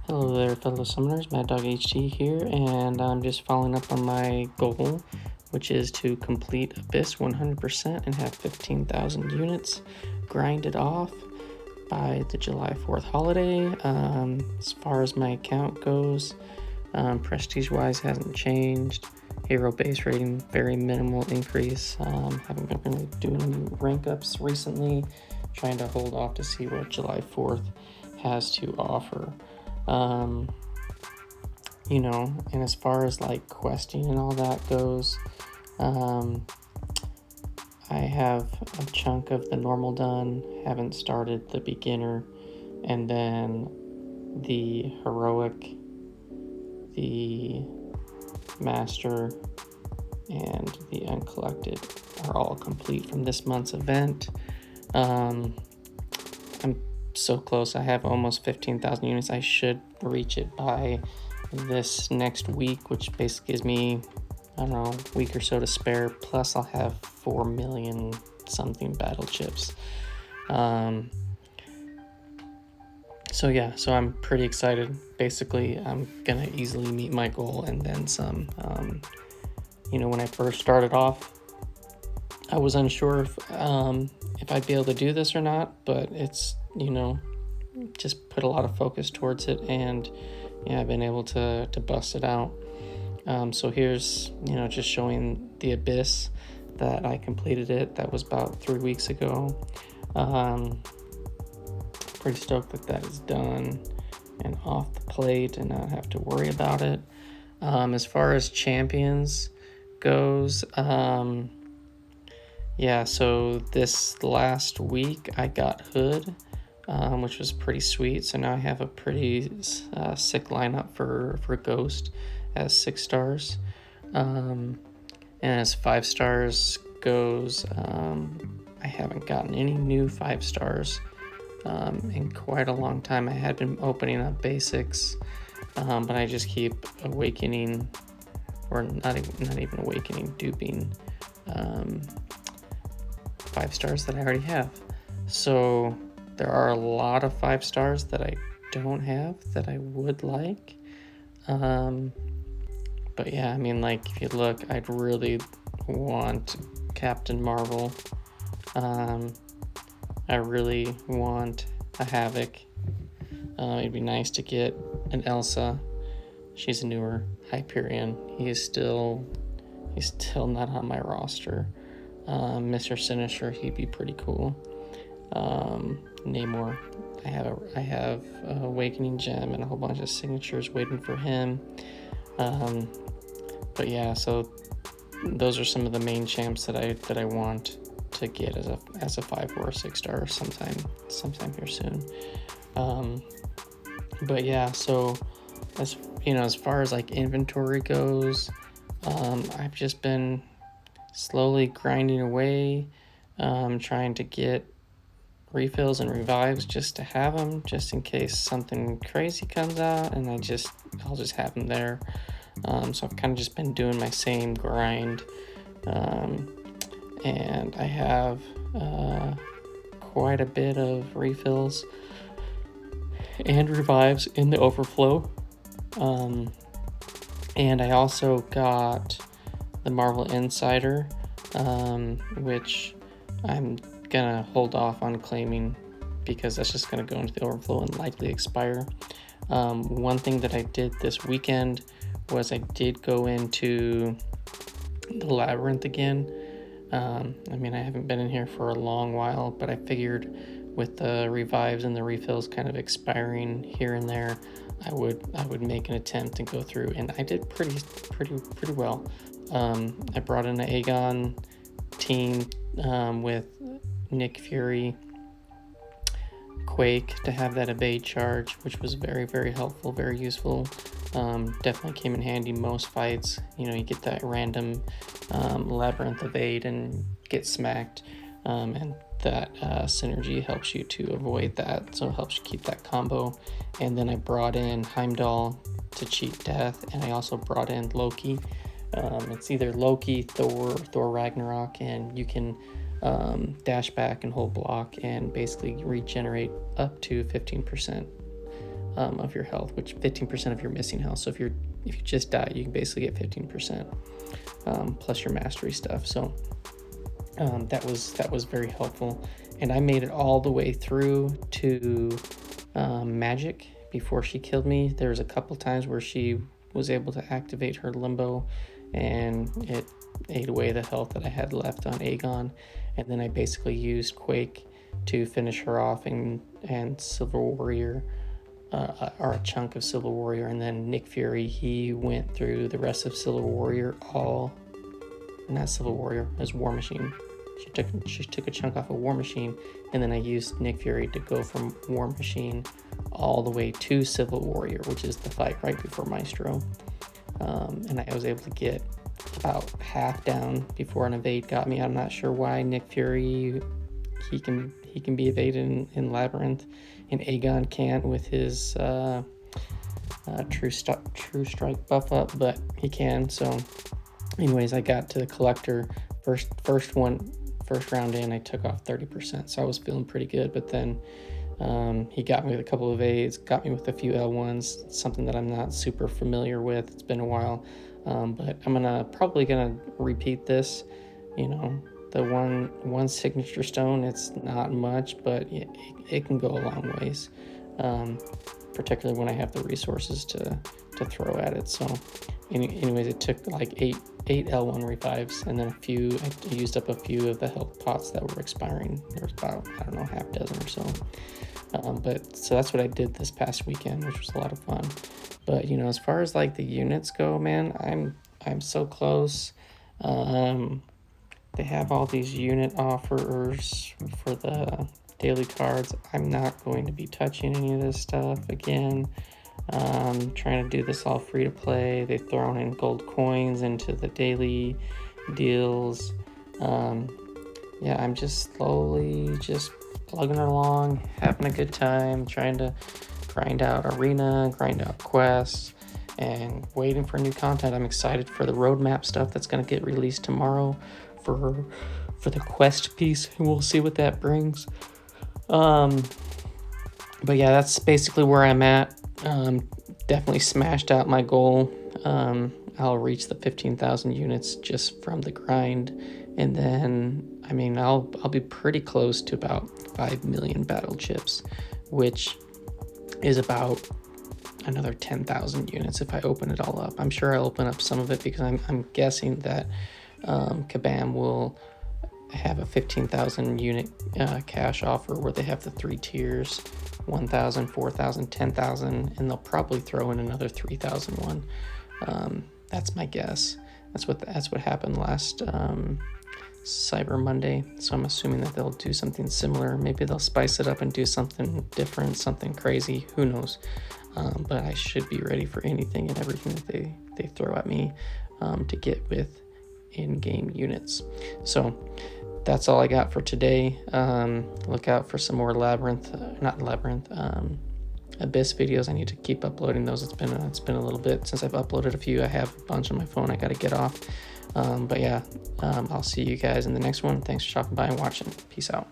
Hello there, fellow summoners. Mad Dog HT here, and I'm just following up on my goal, which is to complete Abyss 100% and have 15,000 units grinded off by the July 4th holiday. As far as my account goes, prestige-wise hasn't changed. Hero base rating, very minimal increase. Haven't been really doing any rank ups recently. Trying to hold off to see what July 4th has to offer. And as far as like questing and all that goes, I have a chunk of the normal done, haven't started the beginner, and then the heroic, the master, and the uncollected are all complete from this month's event. I'm so close. I have almost 15,000 units. I should reach it by this next week, which basically gives me, I don't know, a week or so to spare. Plus I'll have 4 million something battle chips. So I'm pretty excited. Basically, I'm gonna easily meet my goal and then some. When I first started off, I was unsure if I'd be able to do this or not, but it's, just put a lot of focus towards it, and I've been able to bust it out. So here's, just showing the Abyss that I completed it. That was about 3 weeks ago. Pretty stoked that is done and off the plate and not have to worry about it. As far as champions goes, so this last week I got Hood, which was pretty sweet. So now I have a pretty sick lineup for Ghost as 6 stars. And as 5 stars goes, I haven't gotten any new 5 stars in quite a long time. I had been opening up basics, but I just keep awakening, or not even awakening, duping 5 stars that I already have. So there are a lot of 5 stars that I don't have that I would like. But yeah, if you look, I'd really want Captain Marvel. I really want a Havoc. It'd be nice to get an Elsa. She's a newer Hyperion. He's still not on my roster. Mr. Sinister, he'd be pretty cool. Namor, I have Awakening Gem and a whole bunch of signatures waiting for him. But yeah, so those are some of the main champs that I want to get as a 5 or a 6 star sometime here soon. But yeah, so as far as like inventory goes, I've just been slowly grinding away, trying to get refills and revives just to have them, just in case something crazy comes out, and I'll just have them there. So I've kind of just been doing my same grind, and I have quite a bit of refills and revives in the overflow. And I also got the Marvel Insider, which I'm gonna hold off on claiming because that's just gonna go into the overflow and likely expire. One thing that I did this weekend was I did go into the Labyrinth again. I haven't been in here for a long while, but I figured with the revives and the refills kind of expiring here and there, I would make an attempt and go through, and I did pretty well. I brought in an Aegon team with Nick Fury, Quake to have that evade charge, which was very, very helpful, very useful. Definitely came in handy most fights. You get that random Labyrinth evade and get smacked, and that synergy helps you to avoid that, so it helps you keep that combo. And then I brought in Heimdall to cheat death, and I also brought in Loki. It's either Loki, Thor Ragnarok, and you can dash back and hold block and basically regenerate up to 15% of your health, which 15% of your missing health. So if you just die, you can basically get 15% plus your mastery stuff. So that was very helpful, and I made it all the way through to magic before she killed me. There was a couple times where she was able to activate her limbo, and it ate away the health that I had left on Aegon, and then I basically used Quake to finish her off, and Silver Warrior, or a chunk of Silver Warrior, and then Nick Fury, he went through the rest of Silver Warrior, not Silver Warrior, it was War Machine. She took a chunk off of War Machine, and then I used Nick Fury to go from War Machine all the way to Civil Warrior, which is the fight right before Maestro. And I was able to get about half down before an evade got me. I'm not sure why Nick Fury, he can be evaded in Labyrinth, and Aegon can't with his true strike buff up, but he can. So anyways, I got to the collector first round in, I took off 30%, so I was feeling pretty good. But then he got me with a couple of A's, got me with a few L1s, something that I'm not super familiar with. It's been a while, but I'm probably gonna repeat this. You know, the one signature stone, it's not much, but it can go a long ways, particularly when I have the resources to throw at it. So anyways, it took like eight L1 revives, and then I used up a few of the health pots that were expiring. There was about, I don't know, half dozen or so. But so that's what I did this past weekend, which was a lot of fun. But you know, as far as like the units go, man, I'm so close. They have all these unit offers for the daily cards. I'm not going to be touching any of this stuff again. Trying to do this all free to play. They've thrown in gold coins into the daily deals. Yeah, I'm just slowly just plugging along, having a good time, trying to grind out arena, grind out quests, and waiting for new content. I'm excited for the roadmap stuff that's going to get released tomorrow for the quest piece, and we'll see what that brings. But yeah, that's basically where I'm at. Definitely smashed out my goal. I'll reach the 15,000 units just from the grind, and then I mean I'll be pretty close to about 5 million battle chips, which is about another 10,000 units if I open it all up. I'm sure I'll open up some of it because I'm guessing that Kabam will have a 15,000 unit cash offer where they have the 3 tiers, 1,000, 4,000, 10,000, and they'll probably throw in another 3,000 one. That's my guess. That's what happened last Cyber Monday. So I'm assuming that they'll do something similar. Maybe they'll spice it up and do something different, something crazy. Who knows? But I should be ready for anything and everything that they throw at me to get with in-game units. So that's all I got for today. Look out for some more Abyss videos. I need to keep uploading those. It's been a little bit since I've uploaded a few. I have a bunch on my phone I got to get off. But yeah, I'll see you guys in the next one. Thanks for stopping by and watching. Peace out.